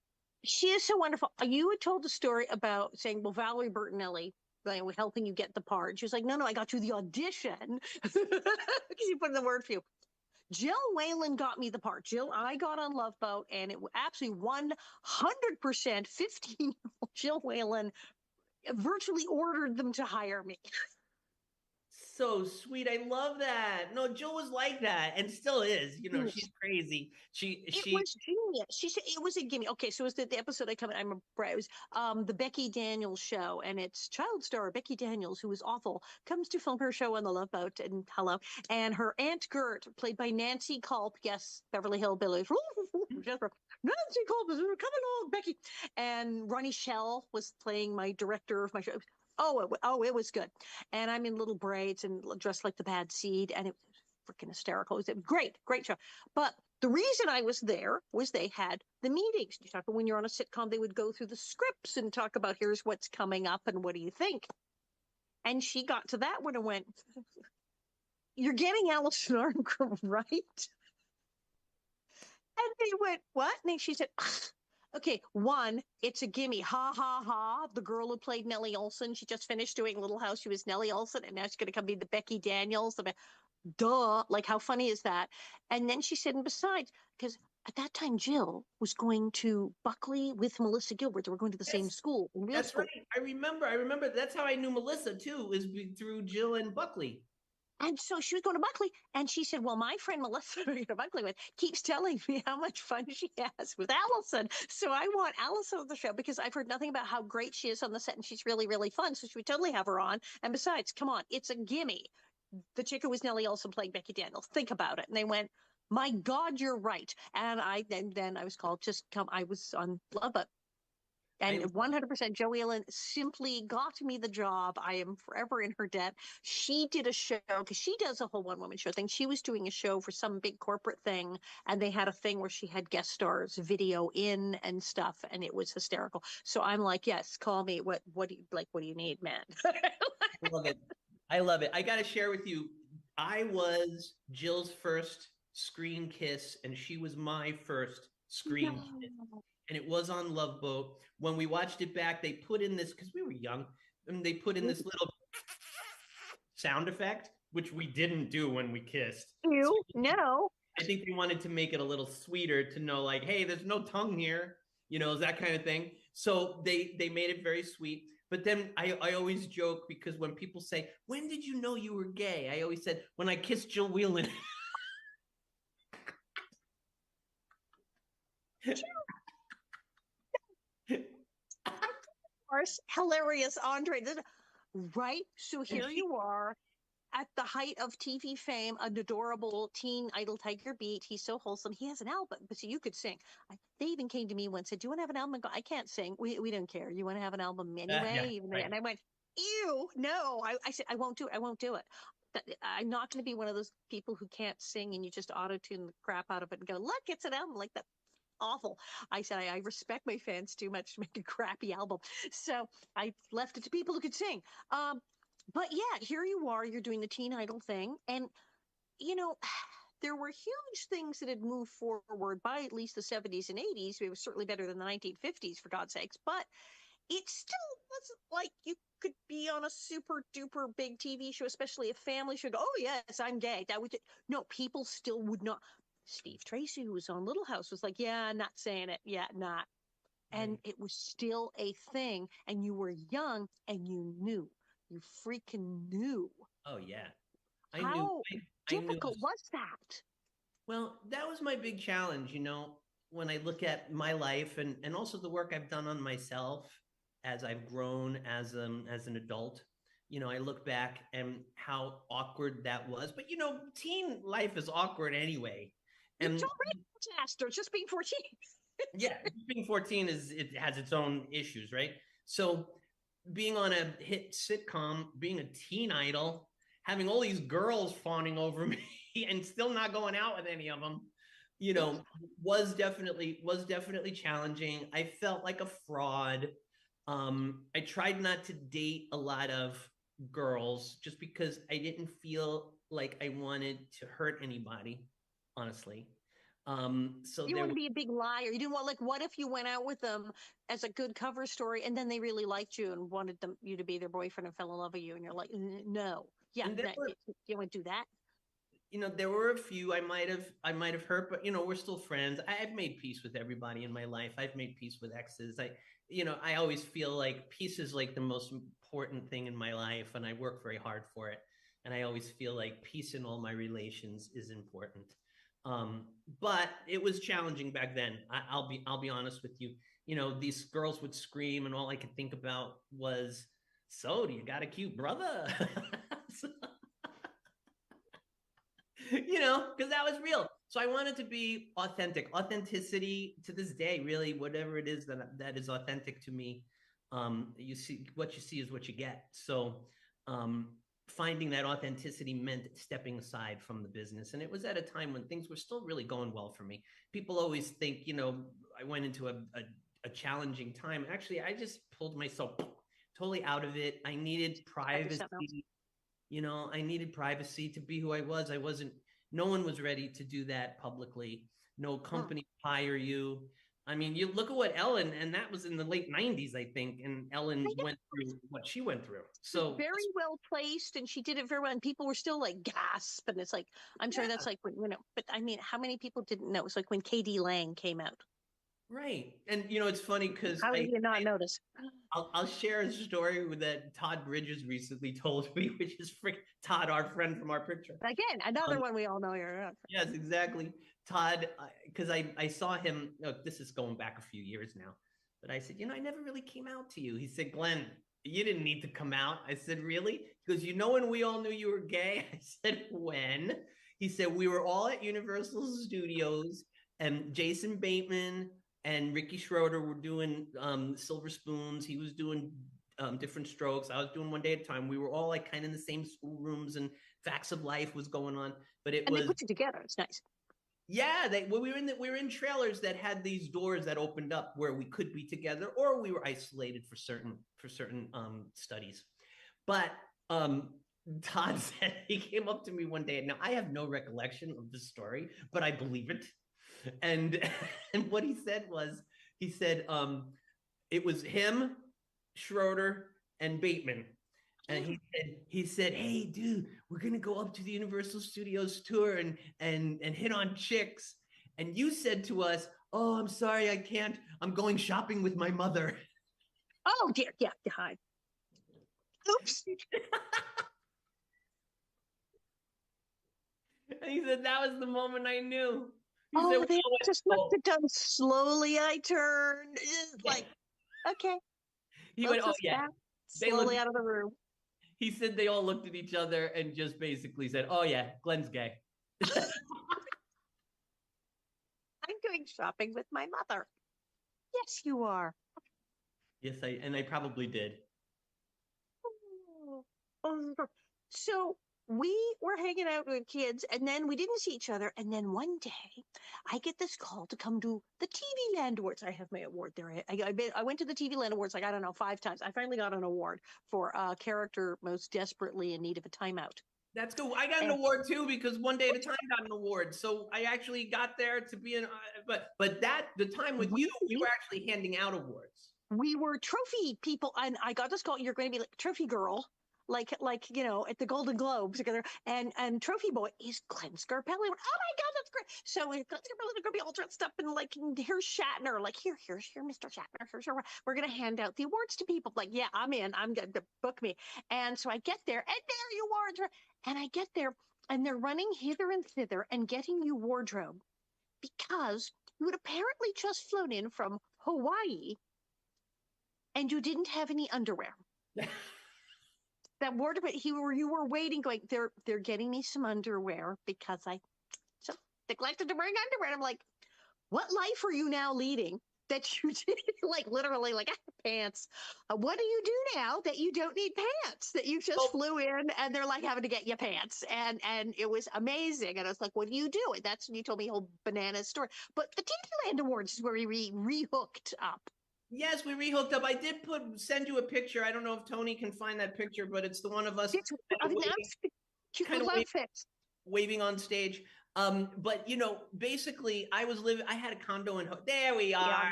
she is so wonderful. You had told the story about saying, well, Valerie Bertinelli like, helping you get the part. She was like, no, I got you the audition because you put in the word for you. Jill Whalen got me the part. I got on Love Boat, and it absolutely 100% 15-year-old Jill Whalen virtually ordered them to hire me. So sweet. I love that. No, Jill was like that and still is. She's crazy. It was genius. She said it was a gimme. Okay, so it was the episode I come. I'm a it was the Becky Daniels show, and it's child star Becky Daniels, who was awful, comes to film her show on the Love Boat, and hello, and her Aunt Gert, played by Nancy Culp, yes, Beverly Hillbillies. Nancy Culp is come along, Becky, and Ronnie Shell was playing my director of my show. It was good, and I'm in little braids and dressed like the bad seed, and it was freaking hysterical. It was a great show, but the reason I was there was they had the meetings. You talk about when you're on a sitcom, they would go through the scripts and talk about here's what's coming up and what do you think. And she got to that one and went, "You're getting Alison Arngrim, right?" And they went, "What?" And she said, "Okay, one, it's a gimme. Ha ha ha. The girl who played Nellie Olson, she just finished doing Little House. She was Nellie Olson, and now she's going to come be the Becky Daniels. Duh, like how funny is that?" And then she said, and besides, because at that time Jill was going to Buckley with Melissa Gilbert. They were going to the same school, real That's school. right. I remember. That's how I knew Melissa too, is through Jill and Buckley. And so she was going to Buckley, and she said, "Well, my friend Melissa, who to Buckley with, keeps telling me how much fun she has with Alison. So I want Alison on the show because I've heard nothing about how great she is on the set, and she's really, really fun. So she would totally have her on. And besides, come on, it's a gimme. The chick who was Nellie Olson playing Becky Daniels. Think about it." And they went, "My God, you're right." And then I was called. Just come. I was on Love Boat. And 100% Joe Whalen simply got me the job. I am forever in her debt. She did a show because she does a whole one-woman show thing. She was doing a show for some big corporate thing, and they had a thing where she had guest stars video in and stuff, and it was hysterical. So I'm like, yes, call me. What do you like? What do you need, man? I love it. I love it. I got to share with you. I was Jill's first screen kiss, and she was my first screen kiss. And it was on Love Boat. When we watched it back, they put in this, because we were young, and they put in this little sound effect, which we didn't do when we kissed. No. I think they wanted to make it a little sweeter to know, like, hey, there's no tongue here, that kind of thing. So they made it very sweet. But then I always joke because when people say, when did you know you were gay? I always said, when I kissed Jill Whelan. Of course, hilarious, Andre. Right? So here you are at the height of TV fame, an adorable teen idol, Tiger Beat. He's so wholesome. He has an album, but so you could sing. They even came to me once and said, "Do you want to have an album?" I go, "I can't sing. We don't care. You want to have an album Yeah, anyway?" Even right. and I went, "Ew, no." I said, "I won't do it. I won't do it." I'm not going to be one of those people who can't sing and you just auto tune the crap out of it and go, "Look, it's an album like that." Awful. I said, I respect my fans too much to make a crappy album. So I left it to people who could sing. Um, but yeah, here you are, you're doing the teen idol thing. And, you know, there were huge things that had moved forward by at least the 70s and 80s. It was certainly better than the 1950s, for God's sakes. But it still wasn't like you could be on a super duper big TV show, especially a family show. Go, oh, yes, I'm gay. That would, no, people still would not. Steve Tracy, who was on Little House, was like, yeah, not saying it. Yeah, not. And Right. it was still a thing. And you were young and you knew. You freaking knew. Oh yeah. I knew How I knew difficult was that? well, that was my big challenge, when I look at my life and also the work I've done on myself as I've grown as an adult. I look back and how awkward that was. But teen life is awkward anyway. It's And already a disaster. It's just being 14. yeah, being 14 it has its own issues, right? So being on a hit sitcom, being a teen idol, having all these girls fawning over me and still not going out with any of them, you know, was definitely challenging. I felt like a fraud. I tried not to date a lot of girls just because I didn't feel like I wanted to hurt anybody, honestly. So You don't there want to was be a big liar. You didn't want, like, what if you went out with them as a good cover story and then they really liked you and wanted you to be their boyfriend and fell in love with you and you're like, no, yeah, and there no, were you want to do that? there were a few I might have hurt, but we're still friends. I've made peace with everybody in my life. I've made peace with exes. I always feel like peace is like the most important thing in my life, and I work very hard for it. And I always feel like peace in all my relations is important. Um, but it was challenging back then. I'll be honest with you. These girls would scream, and all I could think about was, "So, do you got a cute brother?" because that was real. So I wanted to be authentic. Authenticity to this day, really, whatever it is that is authentic to me. You see, what you see is what you get. So um, finding that authenticity meant stepping aside from the business, and it was at a time when things were still really going well for me. People always think, I went into a challenging time. Actually, I just pulled myself totally out of it. I needed privacy. I needed privacy to be who I was. No one was ready to do that publicly. No Hmm. company hire you. I mean, you look at what Ellen, and that was in the late 90s, I think, and Ellen went through what she went through. So, Very well placed and she did it very well and people were still like gasp and it's like I'm sure yeah, that's like when but I mean how many people didn't know? It was like when KD Lang came out. right. And, it's funny because How did you not notice? I'll share a story that Todd Bridges recently told me, which is Todd, our friend from our picture. Again, another Um, one we all know here. Yes, exactly. Todd, because I saw him, this is going back a few years now, but I said, I never really came out to you. He said, Glenn, you didn't need to come out. I said, really? He goes, when we all knew you were gay? I said, when? He said, we were all at Universal Studios, and Jason Bateman and Ricky Schroeder were doing Silver Spoons. He was doing different strokes. I was doing One Day at a Time. We were all like kind of in the same schoolrooms, and Facts of Life was going on, but it And they was put it together. It's nice. yeah, we were in trailers that had these doors that opened up where we could be together, or we were isolated for certain studies. But um, Todd said he came up to me one day. Now I have no recollection of the story, but I believe it. And and what he said was, he said it was him, Schroeder, and Bateman, and he said, "Hey, dude, we're gonna go up to the Universal Studios tour and hit on chicks." And you said to us, "Oh, I'm sorry, I can't. I'm going shopping with my mother." Oh dear, yeah, hi. Oops. And he said, that was the moment I knew. He said, Oh, they "Well, just must oh." have done slowly. I turned Yeah. like, okay, He let's went, oh just yeah. back They looked, slowly out of the room. he said they all looked at each other and just basically said, oh yeah, Glenn's gay. I'm going shopping with my mother. Yes, you are. Yes, I probably did. Oh. So we were hanging out with kids, and then we didn't see each other. And then one day, I get this call to come to the TV Land Awards. I have my award there. I went to the TV Land Awards, like, I don't know, 5 times. I finally got an award for character most desperately in need of a timeout. That's cool. I got an And award too because one day at a time got an award. So I actually got there to be an, but that the time with you, we were actually handing out awards. we were trophy people, and I got this call. You're going to be like trophy girl, like at the Golden Globes together. And trophy boy is Glenn Scarpelli. Oh my God, that's great! So Glenn Scarpelli's going to be all dressed up and like, here's Shatner. Like, here's Mr. Shatner. We're going to hand out the awards to people. Like, yeah, I'm in. I'm going to book me. And so I get there, and there you are. And I get there, and they're running hither and thither and getting you wardrobe because you had apparently just flown in from Hawaii and you didn't have any underwear. That wardrobe, you were waiting, going, they're getting me some underwear because I so neglected to bring underwear. And I'm like, what life are you now leading that you did, like, literally, like, pants? What do you do now that you don't need pants? That you just flew in and they're like having to get you pants, and it was amazing. And I was like, what do you do? And that's when you told me a whole banana story. But the TV Land Awards is where we rehooked up. Yes, we rehooked up. I did send you a picture. I don't know if Tony can find that picture, but it's the one of us kind of waving, cute kind of little outfits. Waving on stage. But basically, I had a condo in. There we are. Yeah,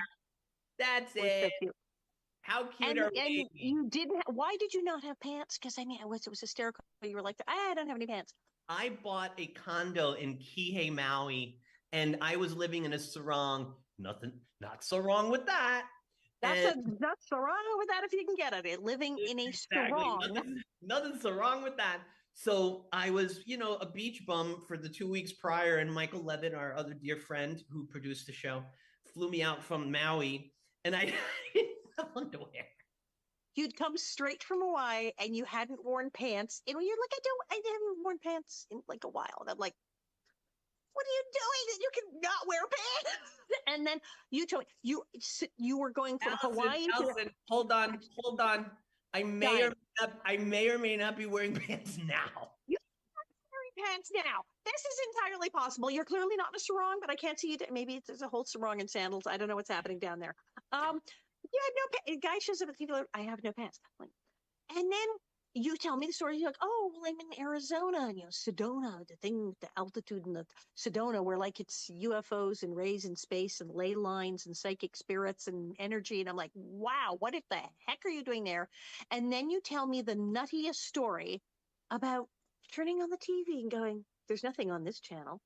That's it was it. so cute. How cute are we? And you didn't. Why did you not have pants? Because I mean, it was hysterical. You were like, I don't have any pants. I bought a condo in Kihei, Maui, and I was living in a sarong. Not so wrong with that. That's so wrong with that if you can get it. Living in a sarong. Nothing so wrong with that. So I was, a beach bum for the 2 weeks prior, and Michael Levitt, our other dear friend who produced the show, flew me out from Maui, and I didn't have underwear. You'd come straight from Hawaii, and you hadn't worn pants. And you're like, I haven't worn pants in like a while. And I'm like, what are you doing that you can not wear pants? And then you told me you were going from Hawaii to hold on. I may or may not be wearing pants now. You're wearing pants now. This is entirely possible. You're clearly not in a sarong, but I can't see you. Maybe there's a whole sarong and sandals. I don't know what's happening down there. You had no pants. Guy shows up at the TV. I have no pants. And then you tell me the story. You're like, oh, well, I'm in Arizona, and Sedona, the altitude in the Sedona, where like it's UFOs and rays in space and ley lines and psychic spirits and energy. And I'm like, wow, what the heck are you doing there? And then you tell me the nuttiest story about turning on the TV and going, there's nothing on this channel.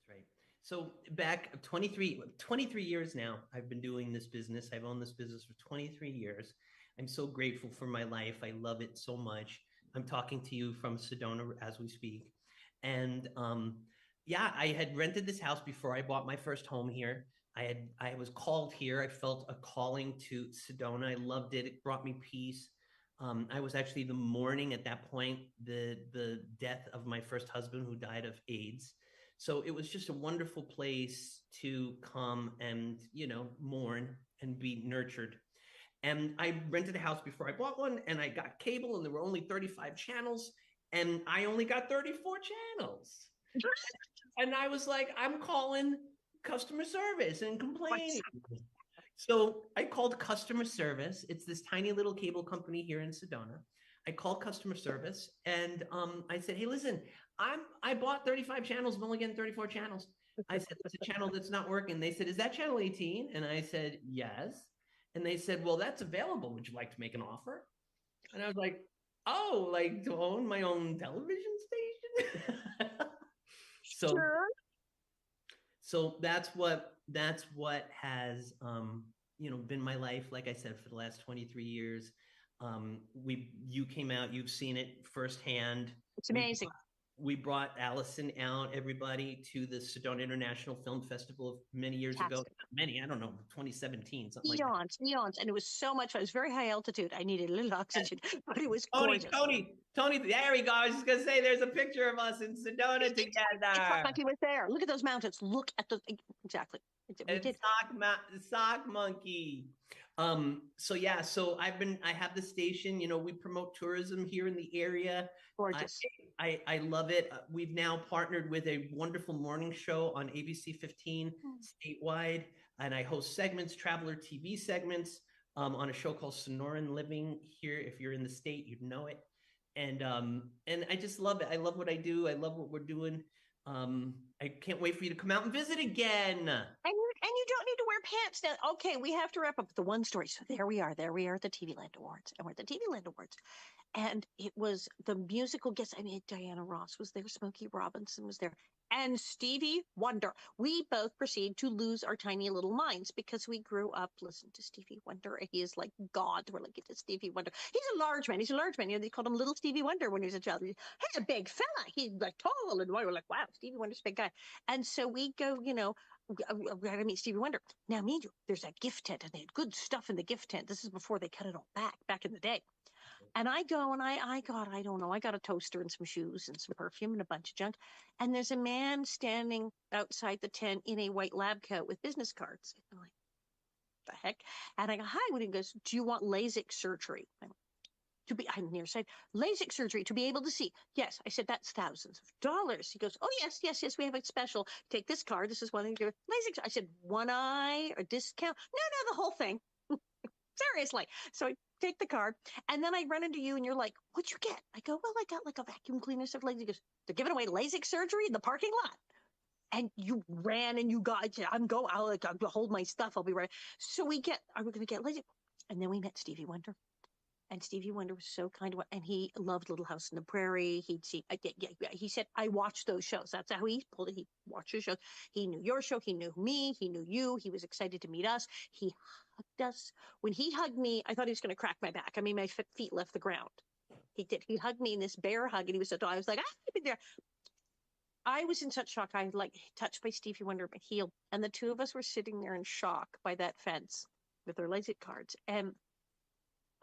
That's right. So back 23 years now, I've been doing this business. I've owned this business for 23 years. I'm so grateful for my life. I love it so much. I'm talking to you from Sedona as we speak. And I had rented this house before I bought my first home here. I was called here. I felt a calling to Sedona. I loved it. It brought me peace. I was actually the morning at that point, the death of my first husband who died of AIDS. So it was just a wonderful place to come and, mourn and be nurtured. And I rented a house before I bought one, and I got cable, and there were only 35 channels, and I only got 34 channels. And I was like, I'm calling customer service and complaining. So I called customer service. It's this tiny little cable company here in Sedona. I called customer service, and I said, hey, listen, I bought 35 channels. I'm only getting 34 channels. I said, it's a channel that's not working. They said, is that channel 18? And I said, yes. And they said, well, that's available. Would you like to make an offer? And I was like, oh, like to own my own television station? So that's what has, been my life. Like I said, for the last 23 years, You came out, you've seen it firsthand. It's We amazing. we brought Alison out, everybody, to the Sedona International Film Festival many years ago. Fantastic. Many, I don't know, 2017, something like that. Eons, eons. And it was so much fun. It was very high altitude. I needed a little oxygen, but it was Tony, gorgeous. Tony, Tony, there we go. I was just gonna say there's a picture of us in Sedona It's together. like he was there. Look at those mountains. Look at the exactly. We And did sock monkey. So yeah, so I have the station, we promote tourism here in the area. I gorgeous. I love it. We've now partnered with a wonderful morning show on ABC 15 statewide, and I host segments, traveler TV segments, on a show called Sonoran Living here. If you're in the state, you'd know it. And I just love it. I love what I do. I love what we're doing. I can't wait for you to come out and visit again. And you don't need to wear pants now. Okay, we have to wrap up with the one story. So there we are. There we are at the TV Land Awards. And we're at the TV Land Awards. And it was the musical guest. I mean, Diana Ross was there, Smokey Robinson was there, and Stevie Wonder. We both proceed to lose our tiny little minds because we grew up listening to Stevie Wonder. He is like God. We're like, it's Stevie Wonder. He's a large man. He's a large man. They called him Little Stevie Wonder when he was a child. He's a big fella. He's like tall and wide. We're like, wow, Stevie Wonder's a big guy. And so we go, we got to meet Stevie Wonder. Now, me and you, there's that gift tent, and they had good stuff in the gift tent. This is before they cut it all back in the day. And I go and I got, I don't know, I got a toaster and some shoes and some perfume and a bunch of junk. And there's a man standing outside the tent in a white lab coat with business cards. I'm like, the heck? And I go, hi. When he goes, do you want LASIK surgery? I'm nearsighted. LASIK surgery to be able to see. Yes. I said, that's thousands of dollars. He goes, oh, yes. We have a special. Take this card. This is one. LASIK. I said, one eye or discount? No, the whole thing. Seriously. So I take the card, and then I run into you, and you're like, what'd you get? I go, well, I got like a vacuum cleaner, stuff like that. He goes, they're giving away LASIK surgery in the parking lot. And you ran and you got, I'll hold my stuff. I'll be right. So are we going to get LASIK? And then we met Stevie Wonder. And Stevie Wonder was so kind to us, and he loved Little House on the Prairie. He'd see, he said, I watched those shows. That's how he pulled it. He watched your shows. He knew your show. He knew me. He knew you. He was excited to meet us. He hugged us. When he hugged me, I thought he was going to crack my back. I mean, my feet left the ground. He did. He hugged me in this bear hug, and he was so tall. I was like, I've been there. I was in such shock. I like touched by Stevie Wonder, but healed. And the two of us were sitting there in shock by that fence with our LASIK cards. And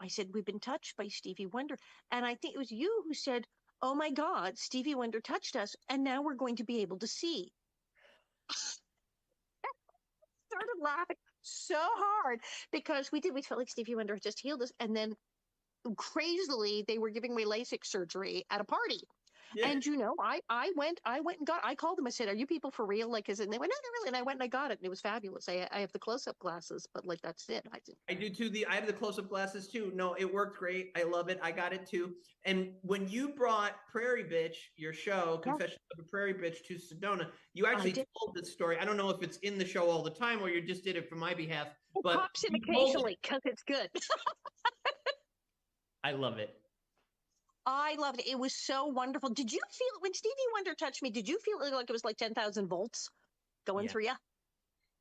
I said, we've been touched by Stevie Wonder. And I think it was you who said, oh my God, Stevie Wonder touched us. And now we're going to be able to see. Started laughing so hard because we felt like Stevie Wonder just healed us. And then crazily, they were giving me LASIK surgery at a party. Yeah. And I went and I called them. I said, are you people for real? Like, is it? And they went, no, not really. And I went and I got it, and it was fabulous. I have the close-up glasses, but like, that's it. I do too. I have the close-up glasses too. No, it worked great. I love it. I got it too. And when you brought Prairie Bitch, your show, Confessions of a Prairie Bitch, to Sedona, you actually told this story. I don't know if it's in the show all the time or you just did it for my behalf. But pops in occasionally because it's good. I love it. I loved it. It was so wonderful. Did you feel it when Stevie Wonder touched me? Did you feel like it was like 10,000 volts going through you?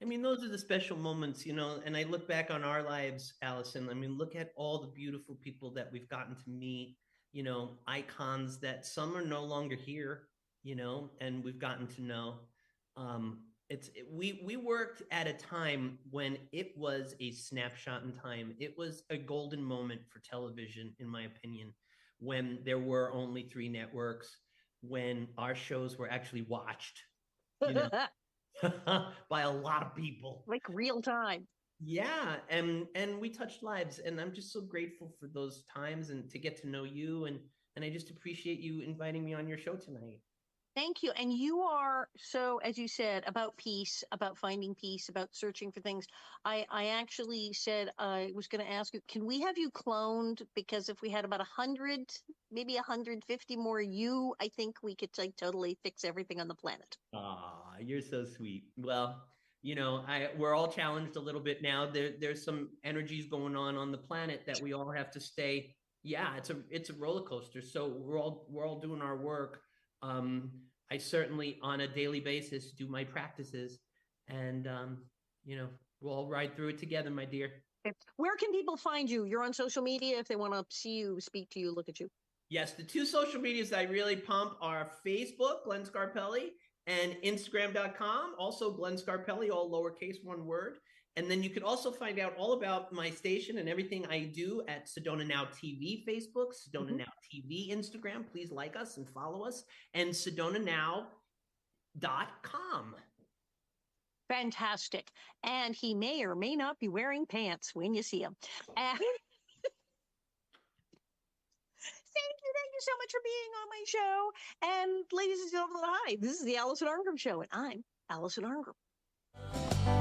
I mean, those are the special moments, and I look back on our lives, Alison. I mean, look at all the beautiful people that we've gotten to meet, icons that some are no longer here, and we've gotten to know. We worked at a time when it was a snapshot in time. It was a golden moment for television, in my opinion, when there were only 3 networks, when our shows were actually watched, by a lot of people. Like real time. Yeah. And we touched lives. And I'm just so grateful for those times and to get to know you. And I just appreciate you inviting me on your show tonight. Thank you. And you are so, as you said, about peace, about finding peace, about searching for things. I actually said I was going to ask you, can we have you cloned? Because if we had about 100, maybe 150 more you, I think we could like totally fix everything on the planet. Ah, you're so sweet. Well, we're all challenged a little bit now. There's some energies going on the planet that we all have to stay. Yeah, it's a roller coaster. So we're all doing our work. I certainly on a daily basis do my practices, and we'll all ride through it together, my dear. Where can people find you? You're on social media if they want to see you, speak to you, look at you. Yes, the two social medias that I really pump are Facebook, Glenn Scarpelli, and Instagram.com, also Glenn Scarpelli, all lowercase, one word. And then you can also find out all about my station and everything I do at Sedona Now TV Facebook, Sedona Now TV Instagram. Please like us and follow us, and SedonaNow.com. Fantastic. And he may or may not be wearing pants when you see him. Thank you so much for being on my show. And ladies and gentlemen, hi, this is the Alison Arngrim Show, and I'm Alison Arngrim.